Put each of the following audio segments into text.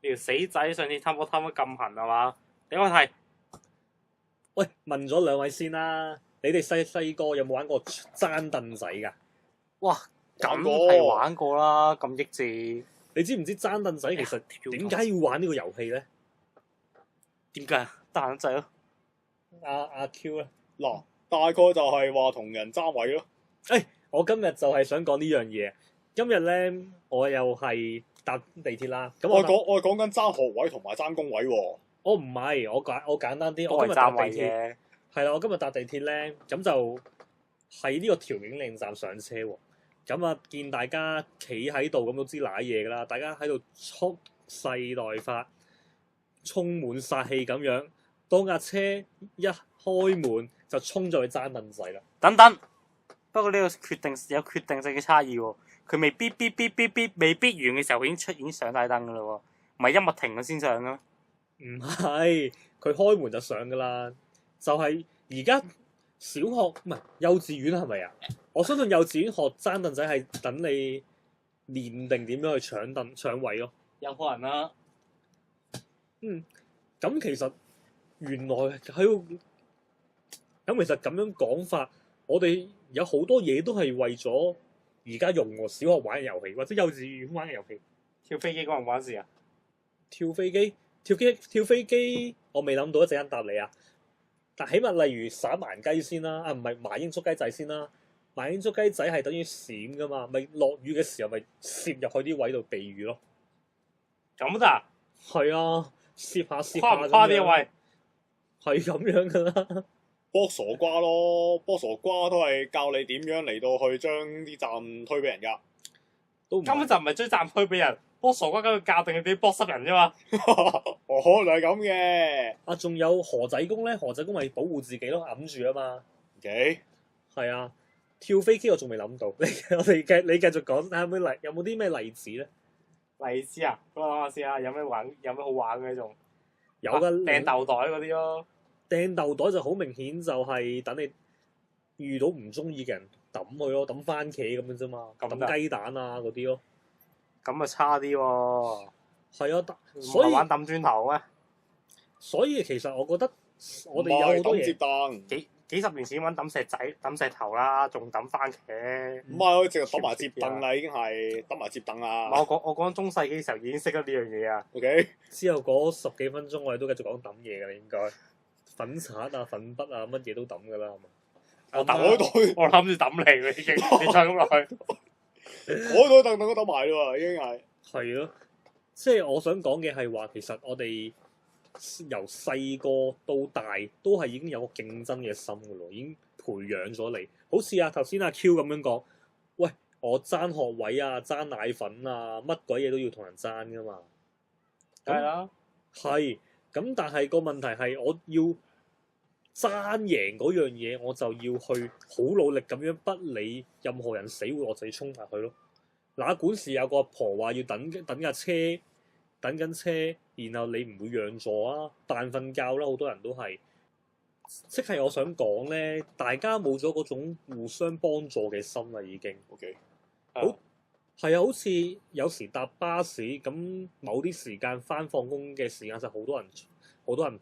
條死仔上次氹我氹得咁痕係嘛？俾我睇。喂，問咗兩位先啦，你哋細個有冇玩過爭凳仔㗎？哇，咁係玩過啦，咁益智。你知唔知爭凳仔其實點解要玩呢個遊戲咧？點解啊？彈仔咯。阿 Q 咧，嗱，大概就係話同人爭位咯。我今日就係想講呢樣嘢。今日咧，我又係搭地鐵啦。咁我係講緊爭學位同埋爭工位喎。我唔係，我簡單啲。都係我今日搭爭位地鐵，嘅。係啦，我今日搭地鐵咧，咁就喺呢個調景嶺站上車喎。咁啊，見大家企喺度，咁都知瀨嘢㗎啦。大家喺度蓄勢待發，充滿殺氣咁樣。當架車一開門，就衝咗去爭凳仔啦。等等，不過呢個有決定性嘅差異喎。佢未必未必完嘅時候，佢已經上大燈㗎啦喎，唔係一物停咗先上㗎。唔係，佢開門就上㗎啦。就係而家小學唔係幼稚園係咪啊？我相信幼稚園學爭凳仔係等你練定點樣去搶位咯。有可能啦。咁其實原來喺咁其實咁樣講法，我哋有好多嘢都係為咗而家用喎。小學玩嘅遊戲或者幼稚園玩嘅遊戲，跳飛機關唔關事啊？跳飛機，我未諗到，一陣間答你啊！但起碼例如耍盲雞先啦，唔係麻鷹捉雞仔先啦。麻鷹捉雞仔係等於閃噶嘛，咪落雨嘅時候咪攝入去啲位度避雨咯。咁咋？係啊，攝下跨唔咁跨啲樣，位？係咁樣噶啦。搏傻瓜咯，搏傻瓜都係教你點樣嚟到去將啲站推俾人㗎。都唔根本就唔係追站推俾人，波傻瓜咁去教定佢哋波濕人啫嘛。哦，可能係咁嘅。啊，仲有何仔公咧？何仔公咪保護自己咯，揞住啊嘛。 OK，係啊，跳飛機我仲未諗到。你繼續講，有冇啲咩例子咧？例子啊，我諗下先啊，有咩好玩嘅仲？有噶，掟豆袋嗰啲咯。掟豆袋就好明顯，就係等你遇到唔中意嘅人抌佢咯，抌番茄咁樣啫嘛，咁抌雞蛋啊嗰啲咯。咁啊差啲喎。係啊，唔所以係玩抌磚頭咩？所以其實我覺得我哋有好多唔係抌接嘢，凳，幾十年前玩抌石仔、抌石頭啦，仲抌番茄。唔係我直頭抌埋接凳啦，已經係抌埋接凳啦。我講中世紀時候已經識得呢樣嘢啊。OK，之後嗰10幾分鐘我哋都繼續講抌嘢㗎啦，應該粉刷啊、粉筆啊，乜嘢都抌㗎啦，係嘛？我抌我袋我諗住抌你喎已經，你再咁落去。我袋凳都抌埋啦，已經係。係咯，即係我想講嘅係話，其實我哋由細個到大都係已經有個競爭嘅心㗎咯，已經培養咗你。好似頭先阿 Q 咁樣講，喂，我爭學位啊、爭奶粉啊，乜鬼嘢都要同人爭㗎嘛。梗係啦。係，咁但係個問題係我要爭贏嗰樣嘢，我就要去好努力咁樣不理任何人死活，我就要衝埋去咯。哪管是有個阿婆話要等架車，等緊車，然後你唔會讓座啊，扮瞓覺啦，好多人都係。即係我想講咧，大家冇咗嗰種互相幫助嘅心啦，已經。OK，好係啊，好似有時搭巴士咁，某啲時間放工嘅時間就好多人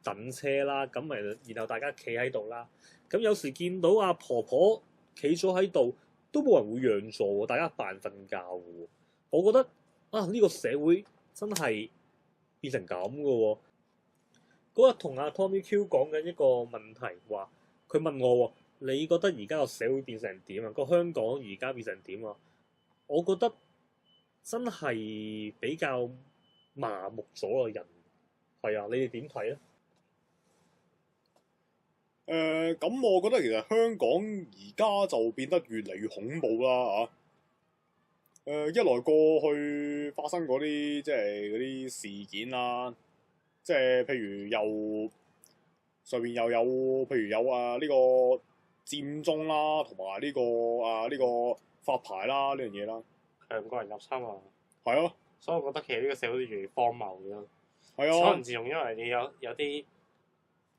等車啦，咁咪然後大家企喺度啦。咁有時見到阿婆婆企咗喺度，都冇人會讓座喎，大家扮瞓覺嘅喎。我覺得呢個社會真係變成咁嘅喎。嗰日同阿 Tommy Q 講緊一個問題，話佢問我喎，你覺得而家個社會變成點啊？個香港而家變成點啊？我覺得真係比較麻木咗個人。係啊，你哋點睇咧？咁我覺得其實香港而家就變得越嚟越恐怖啦嚇。一來過去發生嗰啲即係嗰啲事件啦，即係譬如上面又有譬如有呢個佔中啦，同埋呢個發牌啦呢樣嘢啦。強國人入侵啊！係啊，所以我覺得其實呢個社會越嚟越荒謬嘅。係可啊能自從因為你有啲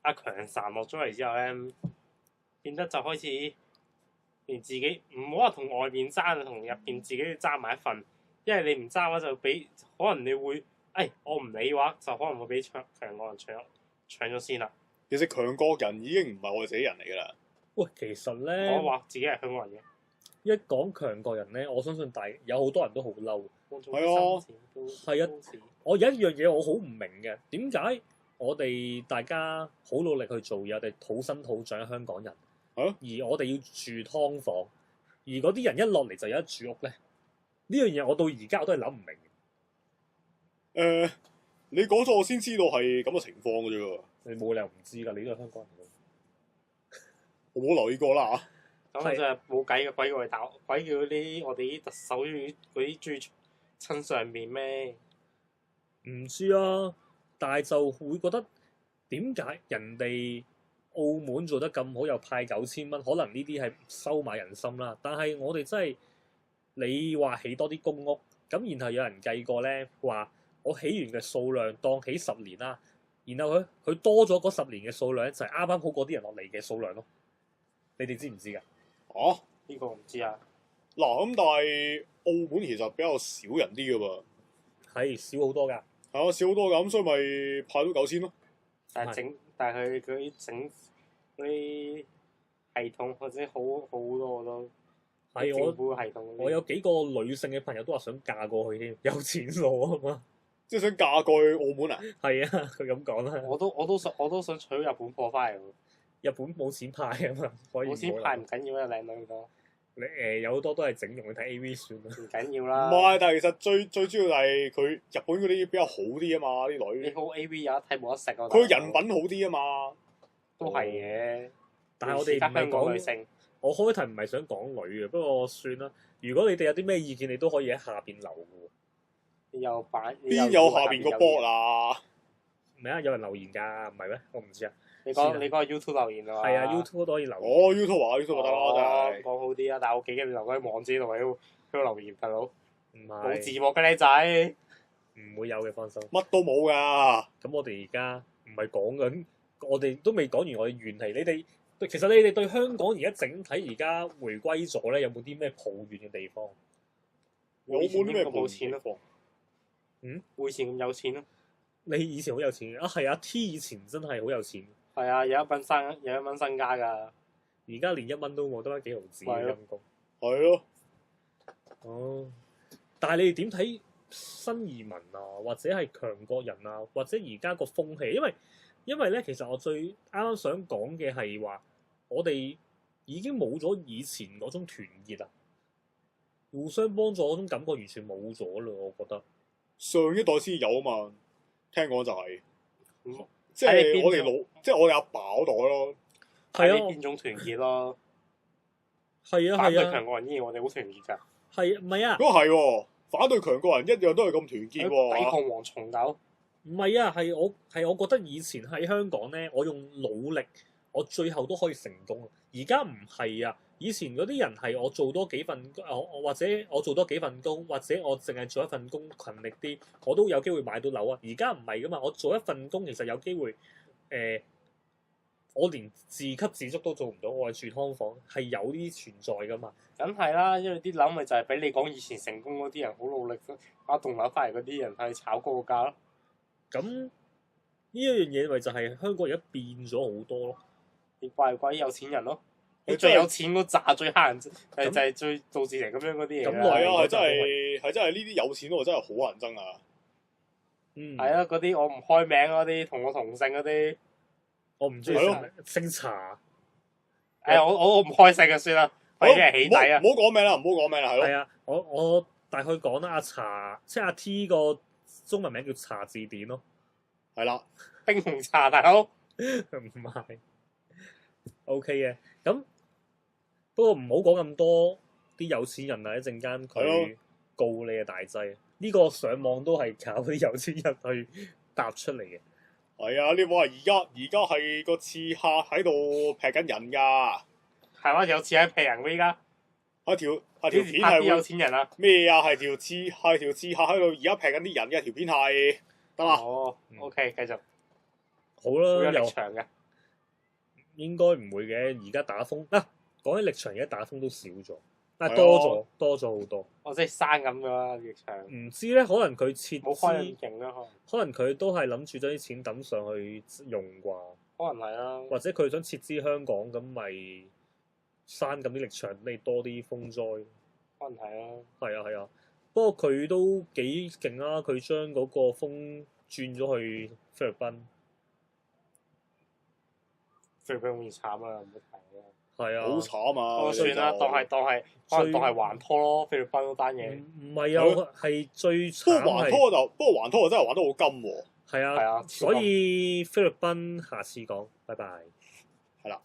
阿強散落咗嚟之後咧，變得就開始連自己唔好話同外面爭，同入邊自己都爭埋一份，因為你唔揸嘅話就俾可能你會，我唔理嘅話就可能會俾強國人搶咗先啦。其實強國人已經唔係我哋自己人嚟㗎啦。喂，其實我咧，話自己係香港人嘅。一講強國人咧，我相信有好多人都好嬲。係啊，係啊，我有一樣嘢我好唔明嘅，點解我哋大家好努力去做嘢，我哋土生土長嘅香港人，係咯而我哋要住劏房，而嗰啲人一落嚟就有得住屋咧？呢樣嘢我到而家我都係諗唔明。你講咗我先知道係咁嘅情況㗎啫喎。你冇理由唔知㗎，你都係香港人。我冇留意過啦嚇。咁就係冇計嘅，鬼叫我哋打，鬼叫啲我哋啲特首嗰啲中意親上面咩？唔知啊，但係就會覺得點解人哋澳門做得咁好，又派9000蚊，可能呢啲係收買人心啦。但係我哋真係你話起多啲公屋，咁然後有人計過咧，話我起完嘅數量當起10年啦，然後佢多咗嗰10年嘅數量咧，就係啱啱好嗰啲人落嚟嘅數量咯。你哋知唔知㗎？啊，呢個唔知啊。嗱咁，但係澳門其實比較少人啲㗎噃。係少好多㗎。係啊，少好多㗎，咁所以咪派到9000咯。但係佢嗰啲整嗰啲系統或者好多都係政府系統。我有幾個女性嘅朋友都話想嫁過去添，有錢攞啊嘛。即係想嫁過去澳門啊？係啊，佢咁講啦。我都想娶日本貨翻嚟喎。日本冇錢派啊嘛，可以冇錢派唔緊要啦，靚女多。你有好多都係整容，你睇 A.V. 算啦。唔緊要啦。唔係，但係其實最主要係佢日本嗰啲比較好啲啊嘛，啲女。你好 A.V. 有得睇冇得食啊！佢人品好啲啊嘛。都係嘅。但係我哋唔係香港女講，性。我開題唔係想講女嘅，不過算啦。如果你哋有啲咩意見，你都可以喺下邊留嘅。邊有下邊個波啊？唔係啊，有人留言㗎，唔係咩？我唔知啊。你講 YouTube 留言啊？係啊 YouTube 都可以留言。哦 YouTube 啊 YouTube 得啦，真係講好啲啊！但係我幾驚你留喺網址度喺度留言，大佬唔冇字係，幕嘅靚仔。唔會有嘅，放心。乜都冇㗎。咁我哋而家唔係講緊，我哋都未講完我哋怨氣。你哋其實你哋對香港而家整體而家回歸咗咧，有冇啲咩抱怨嘅地方？有冇啲咩冇錢咯？會以前咁有錢咯？你以前好有錢啊，係啊 T 以前真係好有錢。係啊，有一蚊身家㗎。而家連1蚊都冇，得返幾毫子陰公。係咯。哦，但係你哋點睇新移民啊，或者係強國人啊，或者而家個風氣？因為咧，其實我最啱啱想講嘅係話，我哋已經冇咗以前嗰種團結啊，互相幫助嗰種感覺完全冇咗啦，我覺得。上一代先有啊嘛，聽講就係。即睇係你邊種我哋老，即係我哋阿爸嗰代咯。睇係啊，你邊種團結咯？係啊，反對係啊，強國人依然我哋好團結㗎。係唔係啊？如果係喎，反對強國人一樣都係咁團結抵喎。抗蝗蟲狗。唔係啊，係我覺得以前喺香港咧，我用努力，我最後都可以成功。而家唔係啊，以前嗰啲人係我做多幾份，或者我做多幾份工，或者我淨係做一份工勤力啲，我都有機會買到樓啊。而家唔係噶嘛，我做一份工其實有機會我連自給自足都做唔到，我係住劏房，係有啲存在噶嘛。梗係啦，因為啲樓咪就係俾你講以前成功嗰啲人好努力把棟樓翻嚟嗰啲人係炒高個價咯。咁呢一樣嘢咪就係香港而家變咗好多咯。你怪鬼有錢人咯，你你最有錢嗰扎最蝦人，就係最導致成咁樣嗰啲嘢咁係啦。啊，係真係呢啲有錢佬真係好乞人憎啊！嗯，係啊，嗰啲我唔開名嗰啲，同我同姓嗰啲，我唔中意係咯姓茶。我唔開姓就算啦，費事係起底啊唔！好講名啦，唔好講名啦，係咯。係啊，我大概講啦，阿茶即係阿 T 個中文名叫茶字典咯，係啦，冰紅茶大佬，唔係 OK 嘅。咁不過唔好講咁多啲有錢人啊，一陣間係佢告你嘅大劑。呢個上網都係靠啲有錢人去搭出嚟嘅。係啊！你話而家係個刺客喺度劈緊人㗎，係嘛？有錢喺劈人喎依家，條幾時拍啲有片係會錢人啊？咩啊？係條刺客喺度而家劈緊啲人嘅條片係得啦。哦，OK，繼續，好好有啦，又力場嘅。應該唔會嘅。而家打風嗱，講起力場，而家打風都少咗。但係係啊多咗好多。我即係生咁噶啦，疫場唔知咧，可能佢撤冇開資咁，勁啦，可能佢都係諗住將啲錢抌上去用啩，可能係啦。或者佢想撤資香港，咁咪刪咁啲力場，你多啲風災。可能係啦。係啊，不過佢都幾勁啦，佢將嗰個風轉咗去菲律賓。菲律賓好似慘啊，唔好提啦。係啊，好慘啊！我算啦，就當係可能當係還拖咯，菲律賓嗰單嘢。唔係啊，係最不過慘係還拖就，不過還拖就真係玩得好金喎。係係啊所以菲律賓下次講，拜拜。係啦。